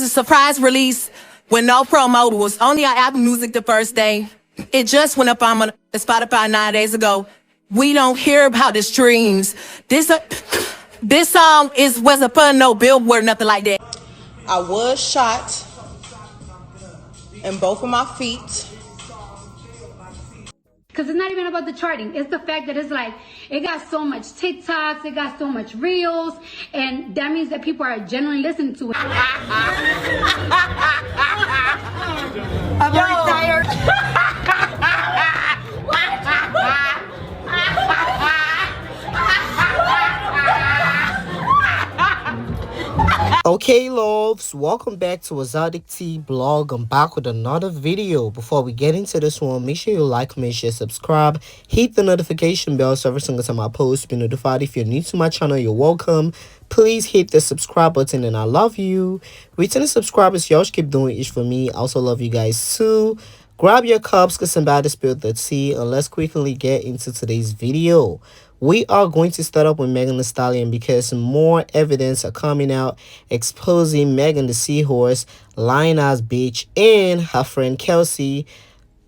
was a surprise release with no promo. It was only on Apple Music the first day. It just went up on Spotify 9 days ago. We don't hear about the streams. This song wasn't put no billboard, nothing like that. I was shot in both of my feet. Because it's not even about the charting. It's the fact that it's like, it got so much TikToks, it got so much Reels, and that means that people are genuinely listening to it. I'm very tired. Okay, loves, welcome back to Exoticteablog. I'm back with another video. Before we get into this one, make sure you like, comment, share, subscribe, hit the notification bell so every single time I post, be notified. If you're new to my channel, you're welcome. Please hit the subscribe button and I love you. Returning subscribers, y'all keep doing it for me. I also love you guys too. Grab your cups, get some bad to spill the tea, and let's quickly get into today's video. We are going to start up with Megan Thee Stallion because more evidence are coming out exposing Megan the Seahorse, lying ass bitch, and her friend Kelsey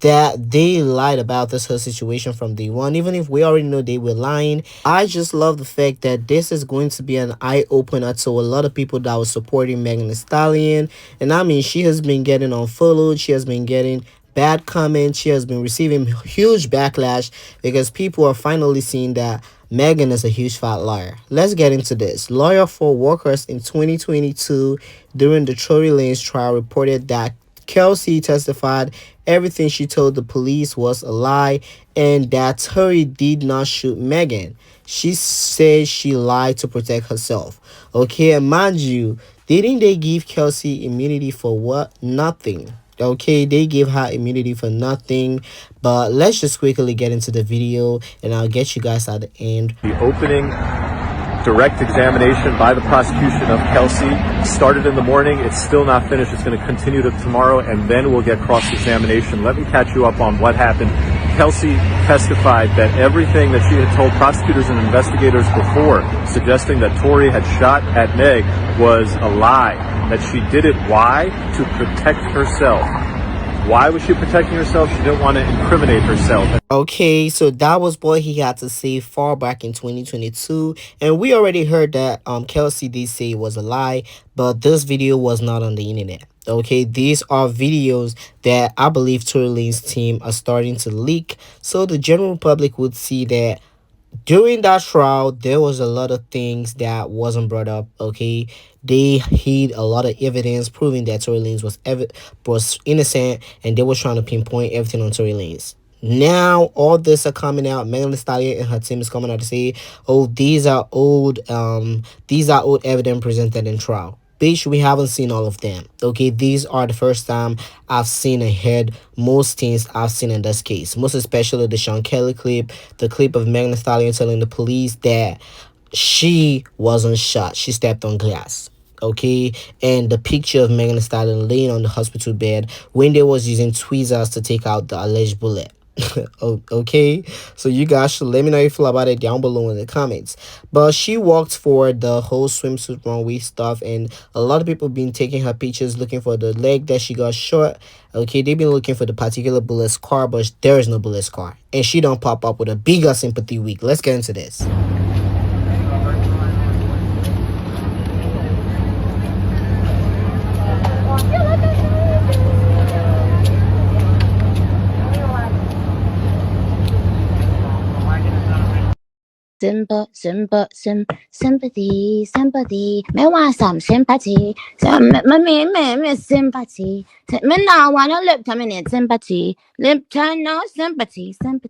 that they lied about this whole situation from day one. Even if we already know they were lying, I just love the fact that this is going to be an eye-opener to a lot of people that were supporting Megan Thee Stallion. And I mean, she has been getting unfollowed, she has been getting bad comments, she has been receiving huge backlash because people are finally seeing that Megan is a huge fat liar. Let's get into this. Lawyer for workers in 2022 during the Tory Lanez trial reported that Kelsey testified everything she told the police was a lie and that Tory did not shoot Megan. She said she lied to protect herself. Okay, and mind you, didn't they give Kelsey immunity for what? Nothing. Okay, they gave her immunity for nothing. But let's just quickly get into the video and I'll get you guys at the end. The opening direct examination by the prosecution of Kelsey started in the morning. It's still not finished. It's going to continue to tomorrow, and then we'll get cross-examination. Let me catch you up on what happened. Kelsey testified that everything that she had told prosecutors and investigators before, suggesting that Tory had shot at Meg, was a lie. That she did it, why? To protect herself. Why was she protecting herself? She didn't want to incriminate herself. Okay, so that was what he had to say far back in 2022. And we already heard that Kelsey did say it was a lie, but this video was not on the internet. Okay, these are videos that I believe Tory Lanez's team are starting to leak, so the general public would see that during that trial there was a lot of things that wasn't brought up. Okay, they hid a lot of evidence proving that Tory Lanez was innocent, and they were trying to pinpoint everything on Tory Lanez. Now all this are coming out. Megan Thee Stallion and her team is coming out to say, oh, these are old evidence presented in trial. Bitch, we haven't seen all of them. Okay, these are the first time I've seen and heard most things I've seen in this case, most especially the Sean Kelly clip, the clip of Megan Thee Stallion telling the police that she wasn't shot, she stepped on glass. Okay, and the picture of Megan Thee Stallion laying on the hospital bed when they was using tweezers to take out the alleged bullet. Okay, so you guys should let me know how you feel about it down below in the comments. But she walked for the whole swimsuit runway stuff, and a lot of people been taking her pictures looking for the leg that she got shot. Okay, they've been looking for the particular bullet scar, but there is no bullet scar, and she don't pop up with a bigger sympathy week. Let's get into this. Sympathy. Me want some sympathy. Me sympathy. Me now wanna lip time, me need sympathy. Lip time, no sympathy. Lip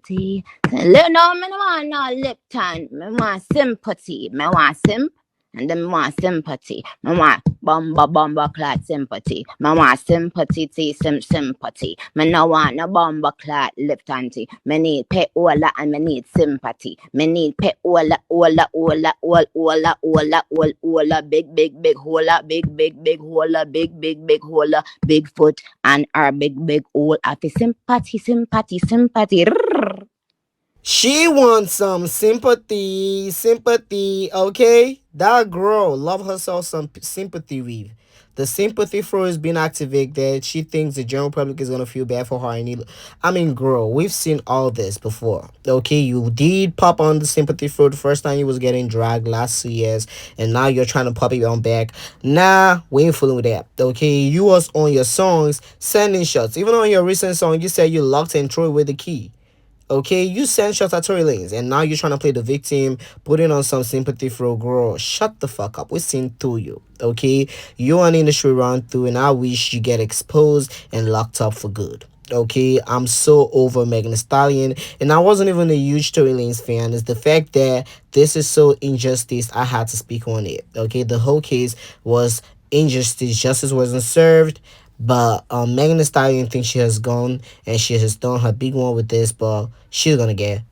no, me no want no lip time. Me want sympathy. Me want and then me want sympathy. Me want bomba clot sympathy. Me want sympathy, sympathy. Me no want no bomba clot lip tanty. Me need pay ola and me need sympathy. Me need pay ola, big hola, big hola, big hola, big foot and our big hole. After sympathy. She wants some sympathy, okay? That girl love herself some sympathy with. The sympathy throw is being activated. She thinks the general public is gonna feel bad for her. I mean, girl, we've seen all this before. Okay, you did pop on the sympathy throw the first time you was getting dragged last 2 years, and now you're trying to pop it on back. Nah, we ain't fooling with that. Okay, you was on your songs sending shots. Even on your recent song, you said you locked and threw away the key. Okay, you send shots at Tory Lanez, and now you're trying to play the victim, putting on some sympathy for a girl. Shut the fuck up. We've seen through you. Okay, you're an industry run through, and I wish you get exposed and locked up for good. Okay, I'm so over Megan Thee Stallion, and I wasn't even a huge Tory Lanez fan. It's the fact that this is so injustice. I had to speak on it. Okay, the whole case was injustice. Justice wasn't served. But Megan Thee Stallion thinks she has gone and she has done her big one with this, but she's gonna get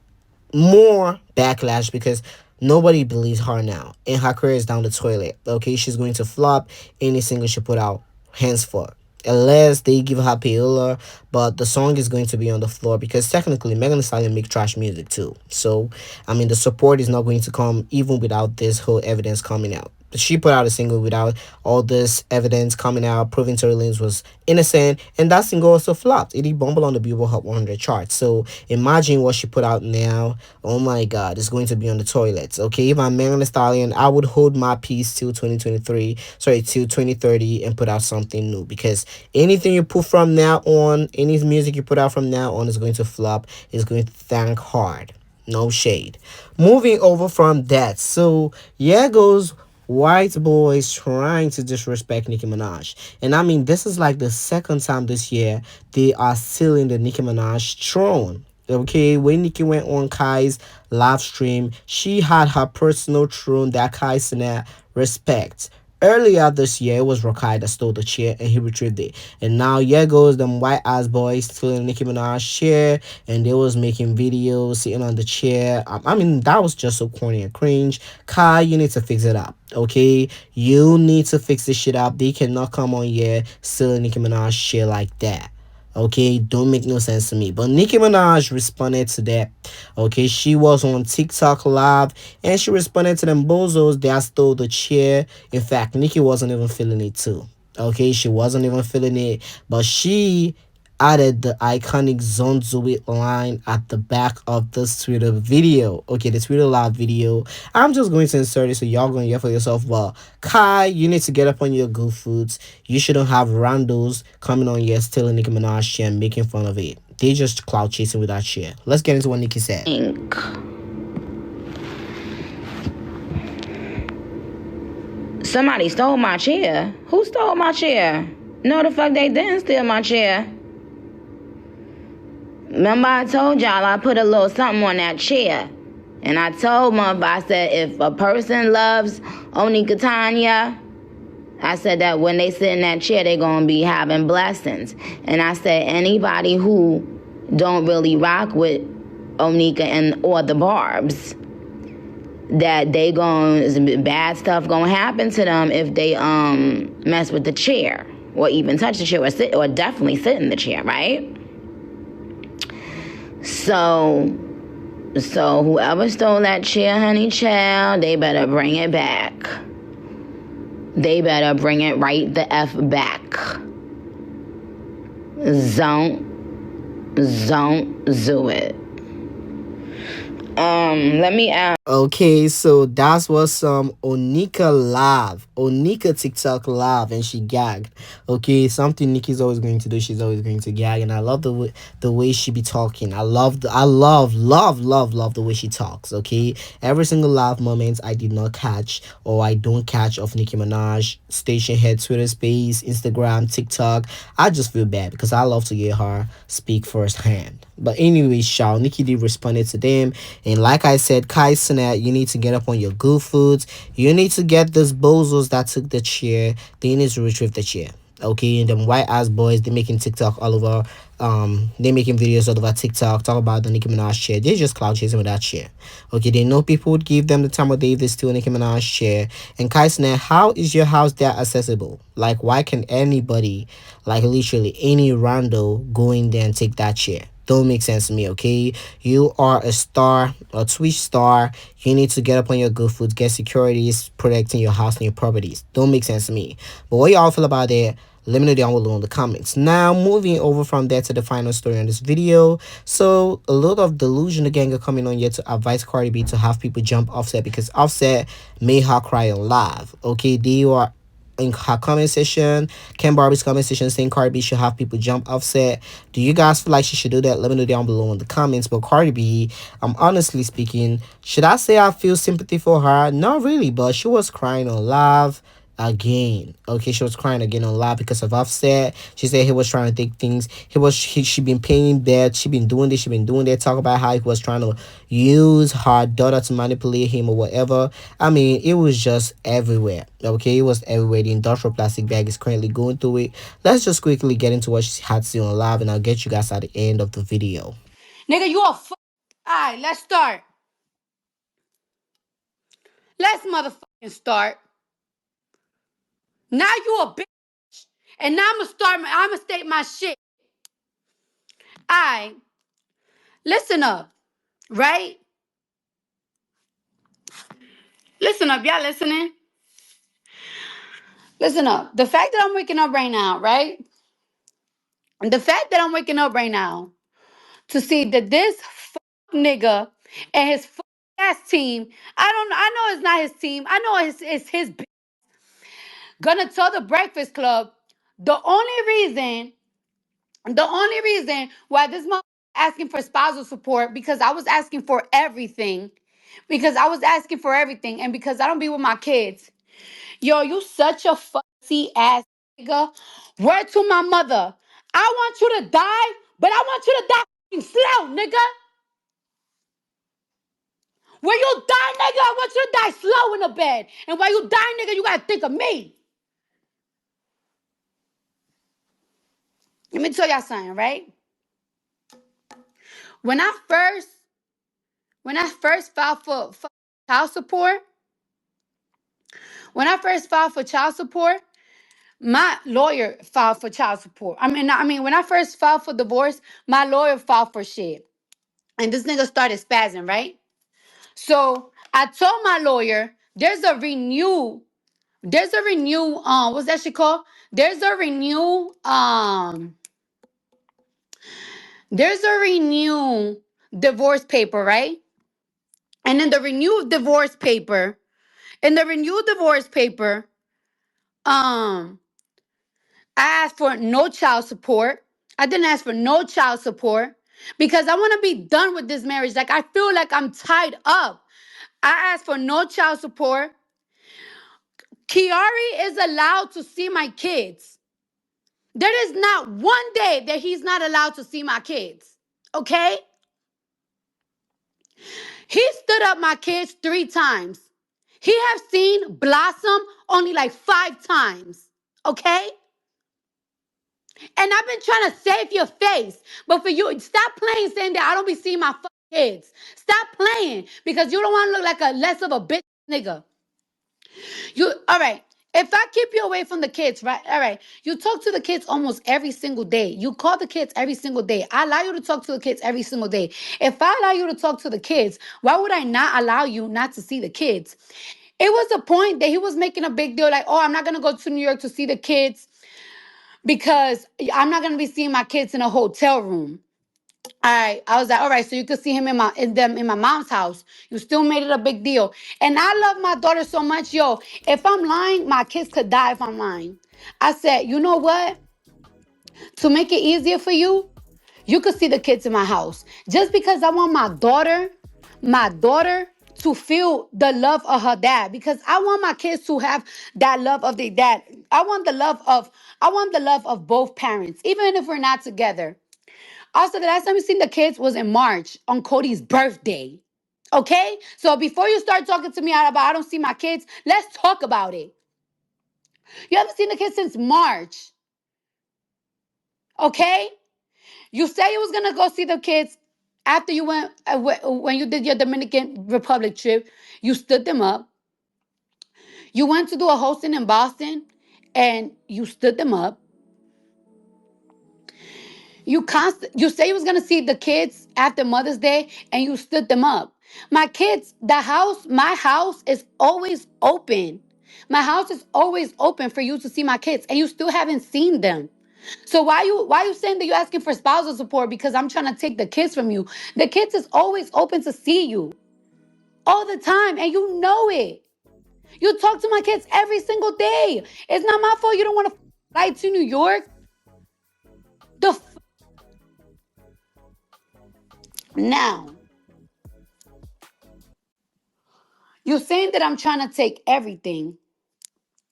more backlash because nobody believes her now, and her career is down the toilet. Okay, she's going to flop any single she put out henceforth, unless they give her payola. But the song is going to be on the floor because technically Megan Thee Stallion make trash music too. So I mean, the support is not going to come even without this whole evidence coming out. She put out a single without all this evidence coming out proving Tory Lanez was innocent, and that single also flopped. It bumbled on the Billboard Hot 100 chart. So imagine what she put out now. Oh my God, it's going to be on the toilets. Okay, if I'm Megan Thee Stallion, I would hold my peace till 2023, till 2030, and put out something new, because anything you put from now on, any music you put out from now on is going to flop. It's going to thank hard. No shade. Moving over from that, so yeah goes white boys trying to disrespect Nicki Minaj. And I mean, this is like the second time this year they are stealing the Nicki Minaj throne. Okay, when Nicki went on Kai's live stream, she had her personal throne that Kai Cenat respects. Earlier this year, it was Rokai that stole the chair and he retrieved it. And now here goes them white ass boys stealing Nicki Minaj's chair, and they was making videos sitting on the chair. I mean, that was just so corny and cringe. Kai, you need to fix it up. Okay, you need to fix this shit up. They cannot come on here stealing Nicki Minaj's chair like that. Okay, don't make no sense to me. But Nicki Minaj responded to that. Okay, she was on TikTok live and she responded to them bozos that stole the chair. In fact, Nicki wasn't even feeling it too. Okay, she wasn't even feeling it, but she added the iconic Zonzo It line at the back of this Twitter video. Okay, the Twitter live video. I'm just going to insert it so y'all going to hear for yourself. But Kai, you need to get up on your good foods. You shouldn't have randos coming on here stealing Nicki Minaj's shit and making fun of it. They just cloud chasing with that shit. Let's get into what Nicki said. Somebody stole my chair. Who stole my chair? No, the fuck they didn't steal my chair. Remember I told y'all I put a little something on that chair. And I told Mom, I said, if a person loves Onika Tanya, I said that when they sit in that chair, they're going to be having blessings. And I said, anybody who don't really rock with Onika or the Barbs, that they bad stuff going to happen to them if they mess with the chair or even touch the chair or definitely sit in the chair, right? So whoever stole that chair, honey child, they better bring it back. They better bring it right the F back. Don't do it. Let me ask. Okay, so that was some Onika TikTok live, and she gagged. Okay, something Nicki's always going to do. She's always going to gag, and I love the way she be talking. I love the way she talks. Okay, every single live moment I did not catch or I don't catch of Nicki Minaj station head, Twitter Space, Instagram, TikTok. I just feel bad because I love to hear her speak firsthand. But anyway, Nicki did responded to them, and like I said, Kai Cenat, you need to get up on your good foods. You need to get those bozos that took the chair. They need to retrieve the chair. Okay, and them white ass boys, they making TikTok all over. They making videos all over TikTok talk about the Nicki Minaj chair. They just cloud chasing with that chair. Okay, they know people would give them the time of day if they steal Nicki Minaj chair. And Kai Cenat, how is your house that accessible? Like, why can anybody, like literally any rando, go in there and take that chair? Don't make sense to me, okay? You are a star, a Twitch star. You need to get up on your good foot, get securities, protecting your house and your properties. Don't make sense to me. But what y'all feel about that? Let me know down below in the comments. Now, moving over from there to the final story on this video. So, a lot of delusional gang are coming on here to advise Cardi B to have people jump Offset because Offset made her cry on live. Okay, they are in her comment section, Ken Barbie's comment section, saying Cardi B should have people jump Offset. Do you guys feel like she should do that? Let me know down below in the comments. But Cardi B, I'm honestly speaking, should I say I feel sympathy for her? Not really, but she was crying on live again. Okay, she was crying again on live because of Offset. She said he was trying to take things. She been paying that. She been doing this. She been doing that. Talk about how he was trying to use her daughter to manipulate him or whatever. I mean, it was just everywhere. Okay, it was everywhere. The industrial plastic bag is currently going through it. Let's just quickly get into what she had to say on live, and I'll get you guys at the end of the video. Nigga, you a Alright, let's start. Let's motherfucking start. Now you a bitch. And now I'ma state my shit. Alright, listen up, right? Listen up, y'all listening? Listen up. The fact that I'm waking up right now, right? The fact that I'm waking up right now to see that this nigga and his ass team, I know it's not his team. I know it's his gonna tell the Breakfast Club the only reason why this mother asking for spousal support because I was asking for everything. Because I was asking for everything and because I don't be with my kids. Yo, you such a fussy ass nigga. Word to my mother. I want you to die, but I want you to die fucking slow, nigga. When you die, nigga, I want you to die slow in the bed. And while you die, nigga, you gotta think of me. Let me tell y'all something, right? When I first filed for child support, my lawyer filed for child support. When I first filed for divorce, my lawyer filed for shit. And this nigga started spazzing, right? So I told my lawyer, what's that shit called? There's a renew divorce paper, right? And in the renewed divorce paper, um, I asked for no child support. I didn't ask for no child support because I want to be done with this marriage. Like, I feel like I'm tied up. I asked for no child support. Kiari is allowed to see my kids. There is not one day that he's not allowed to see my kids. Okay? He stood up my kids 3 times. He have seen Blossom only like 5 times. Okay? And I've been trying to save your face. But for you, stop playing saying that I don't be seeing my fucking kids. Stop playing because you don't want to look like a less of a bitch nigga. All right. If I keep you away from the kids, right? All right. You talk to the kids almost every single day. You call the kids every single day. I allow you to talk to the kids every single day. If I allow you to talk to the kids, why would I not allow you not to see the kids? It was a point that he was making a big deal like, oh, I'm not going to go to New York to see the kids because I'm not going to be seeing my kids in a hotel room. All right. I was like, all right, so you could see him in my mom's house. You still made it a big deal. And I love my daughter so much. Yo, if I'm lying, my kids could die if I'm lying. I said, you know what? To make it easier for you, you could see the kids in my house. Just because I want my daughter to feel the love of her dad. Because I want my kids to have that love of their dad. I want the love of both parents, even if we're not together. Also, the last time we seen the kids was in March on Cody's birthday. Okay? So before you start talking to me about I don't see my kids, let's talk about it. You haven't seen the kids since March. Okay? You say you was gonna go see the kids after you went when you did your Dominican Republic trip. You stood them up. You went to do a hosting in Boston and you stood them up. You say you was gonna see the kids after Mother's Day and you stood them up. My kids, my house is always open. My house is always open for you to see my kids, and you still haven't seen them. So why you saying that you're asking for spousal support because I'm trying to take the kids from you? The kids is always open to see you all the time, and you know it. You talk to my kids every single day. It's not my fault you don't want to fly to New York. Now, you're saying that I'm trying to take everything.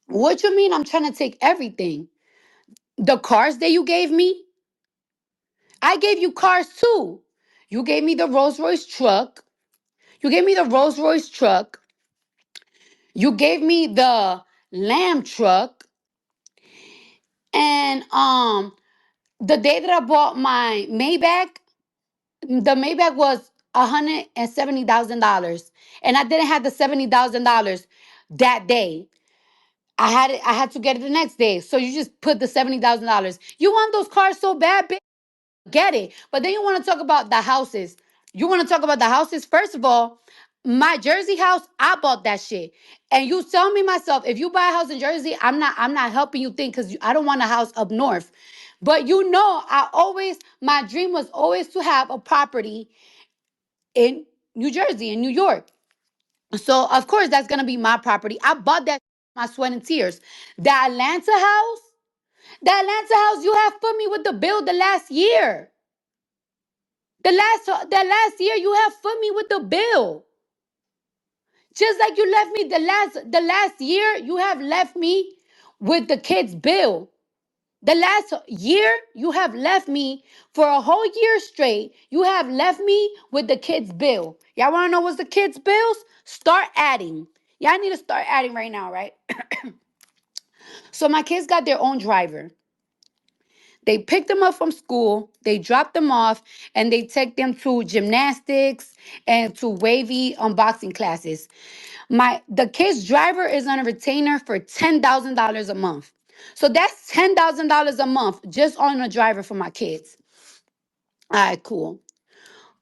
What you mean I'm trying to take everything? The cars that you gave me, I gave you cars too. You gave me the Rolls Royce truck. You gave me the Rolls Royce truck. You gave me the Lamb truck. And the day that I bought my Maybach, the Maybach was $170,000. And I didn't have the $70,000 that day. I had to get it the next day. So you just put the $70,000. You want those cars so bad, bitch? Get it. But then you want to talk about the houses. You want to talk about the houses? First of all, my Jersey house, I bought that shit. And you tell me myself, if you buy a house in Jersey, I'm not helping you think because I don't want a house up north. But you know, my dream was always to have a property in New Jersey, in New York. So of course that's gonna be my property. I bought that my sweat and tears. The Atlanta house, you have put me with the bill the last year. The last year you have put me with the bill. Just like you left me the last year, you have left me with the kids' bill. The last year, you have left me for a whole year straight. You have left me with the kids' bill. Y'all want to know what's the kids' bills? Start adding. Y'all need to start adding right now, right? So my kids got their own driver. They picked them up from school, they dropped them off, and they take them to gymnastics and to wavy unboxing classes. The kid's driver is on a retainer for $10,000 a month. So that's $10,000 a month just on a driver for my kids. All right, cool.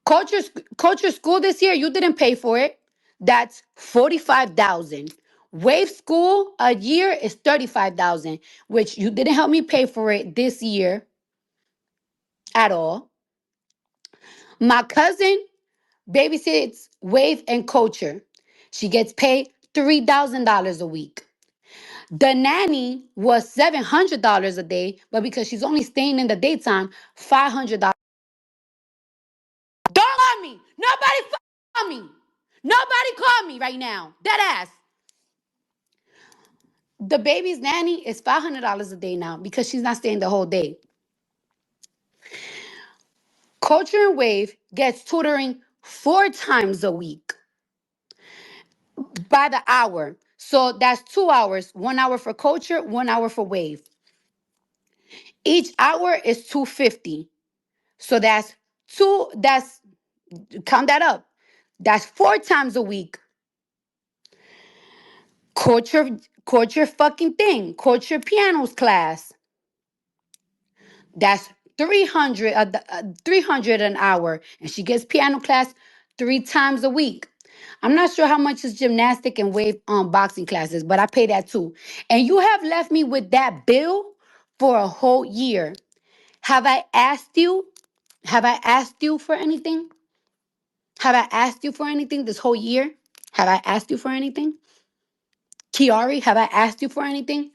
Culture Culture School this year, you didn't pay for it. That's 45,000. Wave School a year is 35,000, which you didn't help me pay for it this year at all. My cousin babysits Wave and Culture. She gets paid $3,000 a week. The nanny was $700 a day, but because she's only staying in the daytime, $500. Don't call me. Nobody call me. Nobody call me right now. Dead ass. The baby's nanny is $500 a day now because she's not staying the whole day. Culture and Wave gets tutoring 4 times a week by the hour. So that's 2 hours, 1 hour for Culture, 1 hour for Wave. Each hour is $250. So that's count that up. That's 4 times a week. Culture fucking thing. Culture pianos class. That's 300 an hour. And she gets piano class 3 times a week. I'm not sure how much is gymnastic and wave boxing classes, but I pay that too. And you have left me with that bill for a whole year. Have I asked you? Have I asked you for anything? Have I asked you for anything this whole year? Have I asked you for anything? Kiari, have I asked you for anything?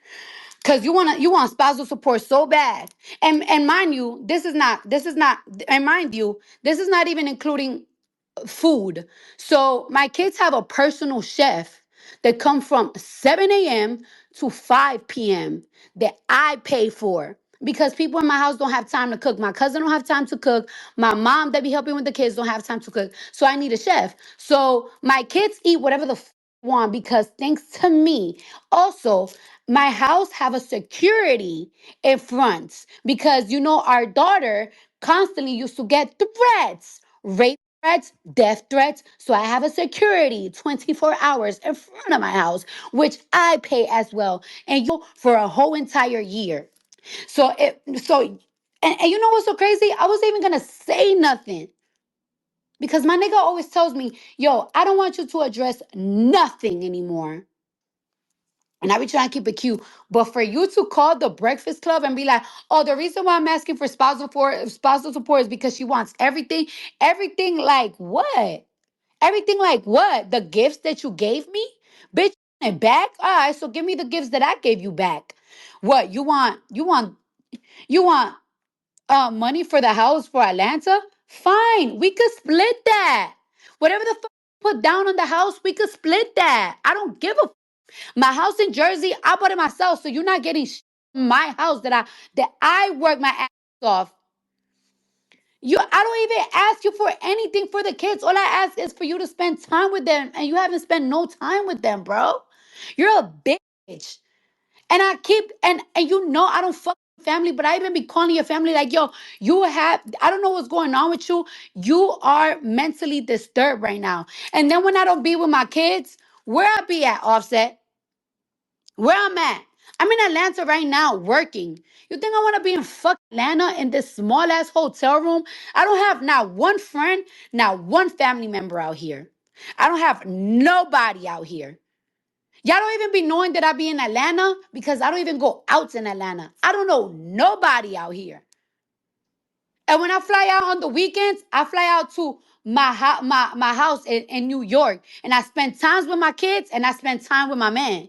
Cause you want spousal support so bad. And mind you, and mind you, this is not even including food. So my kids have a personal chef that come from 7 a.m. to 5 p.m. that I pay for. Because people in my house don't have time to cook. My cousin don't have time to cook. My mom that be helping with the kids don't have time to cook. So I need a chef. So my kids eat whatever the want because thanks to me. Also, my house have a security in front because our daughter constantly used to get threats, rape threats, death threats. So I have a security 24 hours in front of my house, which I pay as well. And for a whole entire year. So And you know what's so crazy? I wasn't even gonna say nothing. Because my nigga always tells me, yo, I don't want you to address nothing anymore. And I be trying to keep it cute. But for you to call the Breakfast Club and be like, oh, the reason why I'm asking for spousal support is because she wants everything. Everything like what? Everything like what? The gifts that you gave me? Bitch, you want it back? All right, so give me the gifts that I gave you back. What? You want money for the house for Atlanta? Fine, we could split that. Whatever the fuck you put down on the house, we could split that. I don't give a. My house in Jersey, I bought it myself, so you're not getting my house that I work my ass off. I don't even ask you for anything for the kids. All I ask is for you to spend time with them, and you haven't spent no time with them, bro. You're a bitch. And I keep and you know I don't fuck with family, but I even be calling your family like, yo, I don't know what's going on with you. You are mentally disturbed right now. And then when I don't be with my kids, where I be at, Offset? Where I'm at? I'm in Atlanta right now working. You think I want to be in fucking Atlanta in this small ass hotel room? I don't have not one friend, not one family member out here. I don't have nobody out here. Y'all don't even be knowing that I be in Atlanta because I don't even go out in Atlanta. I don't know nobody out here. And when I fly out on the weekends, I fly out to my house in New York. And I spend times with my kids and I spend time with my man.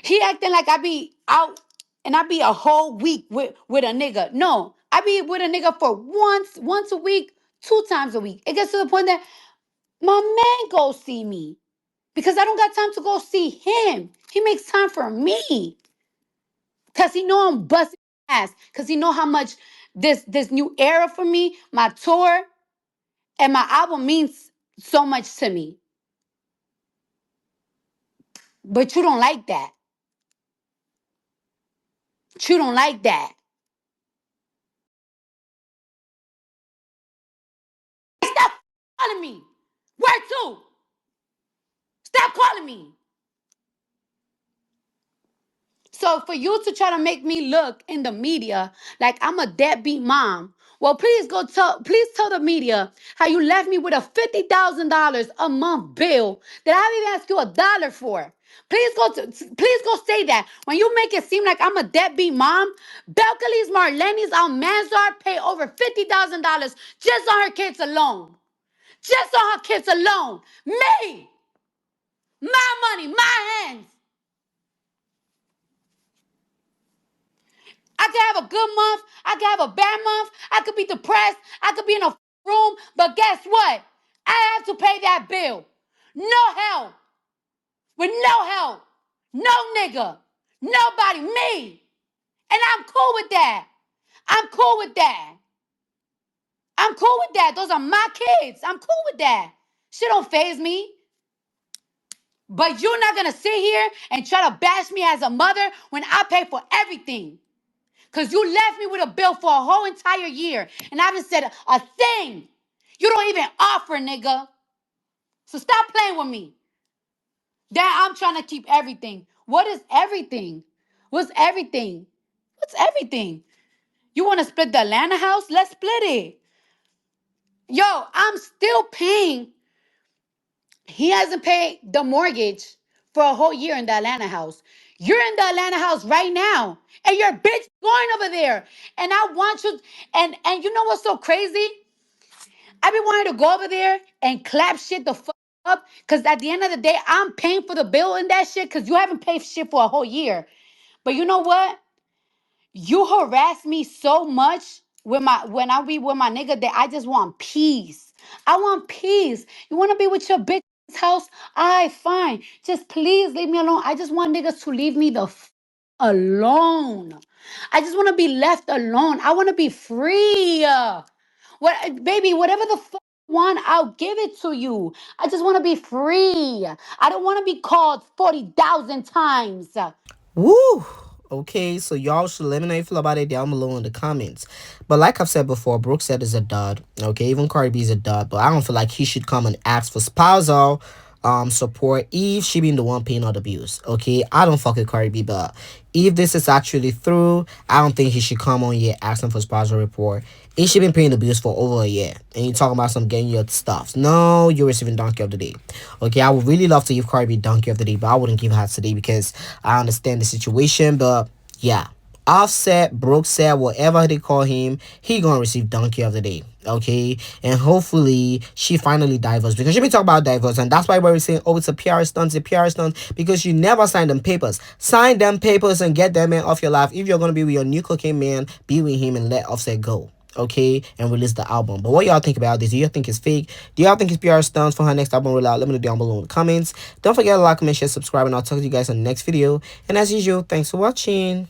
He acting like I be out and I be a whole week with a nigga. No, I be with a nigga for once a week, 2 times a week. It gets to the point that my man go see me because I don't got time to go see him. He makes time for me because he know I'm busting ass because he know how much this new era for me, my tour and my album means so much to me. But you don't like that. You don't like that. Stop calling me. Where to? Stop calling me. So for you to try to make me look in the media like I'm a deadbeat mom, well, please tell the media how you left me with a $50,000 a month bill that I haven't even asked you $1 for. Please go say that. When you make it seem like I'm a deadbeat mom, Belcalis, Marlenis, Almanzar pay over $50,000 just on her kids alone. Just on her kids alone. Me. My money, my hands. I could have a good month. I could have a bad month. I could be depressed. I could be in a room. But guess what? I have to pay that bill. No help. With no help. No nigga. Nobody. Me. And I'm cool with that. I'm cool with that. I'm cool with that. Those are my kids. I'm cool with that. Shit don't faze me. But you're not going to sit here and try to bash me as a mother when I pay for everything. Because you left me with a bill for a whole entire year. And I haven't said a thing. You don't even offer, nigga. So stop playing with me. That I'm trying to keep everything. What is everything? What's everything? What's everything? You want to split the Atlanta house? Let's split it. Yo, I'm still paying. He hasn't paid the mortgage for a whole year in the Atlanta house. You're in the Atlanta house right now. And your bitch going over there. And I want you. And you know what's so crazy? I be wanting to go over there and clap shit the fuck up. Cause at the end of the day, I'm paying for the bill and that shit. Cause you haven't paid shit for a whole year. But you know what? You harass me so much with my when I be with my nigga that I just want peace. I want peace. You want to be with your bitch house? Alright, fine. Just please leave me alone. I just want niggas to leave me the alone. I just want to be left alone. I want to be free. What, baby? Whatever the fuck you want, I'll give it to you. I just want to be free. I don't want to be called 40,000 times. Woo! Okay, so y'all should let me know how you feel about it down below in the comments. But like I've said before, Brooks said is a dud. Okay, even Cardi B is a dud. But I don't feel like he should come and ask for spousal support if she been the one paying all the bills. Okay, I don't fuck with Cardi B, but if this is actually through, I don't think he should come on here asking for sponsor report. He should been paying the bills for over a year, and you talking about some getting your stuff. No, you're receiving donkey of the day. Okay, I would really love to give Cardi B donkey of the day, but I wouldn't give her today because I understand the situation. But yeah, Offset, Brookset, whatever they call him, he gonna receive donkey of the day. Okay, and hopefully she finally divorced, because she been talking about divorce, and that's why we're saying, oh, it's a PR stunt, it's a PR stunt, because you never signed them papers. Sign them papers and get that man off your life. If you're gonna be with your new cocaine man, be with him and let Offset go. Okay, and release the album. But what y'all think about this? Do y'all think it's fake? Do y'all think it's PR stunts for her next album rollout? Let me know down below in the comments. Don't forget to like, comment, share, subscribe, and I'll talk to you guys in the next video. And as usual, thanks for watching.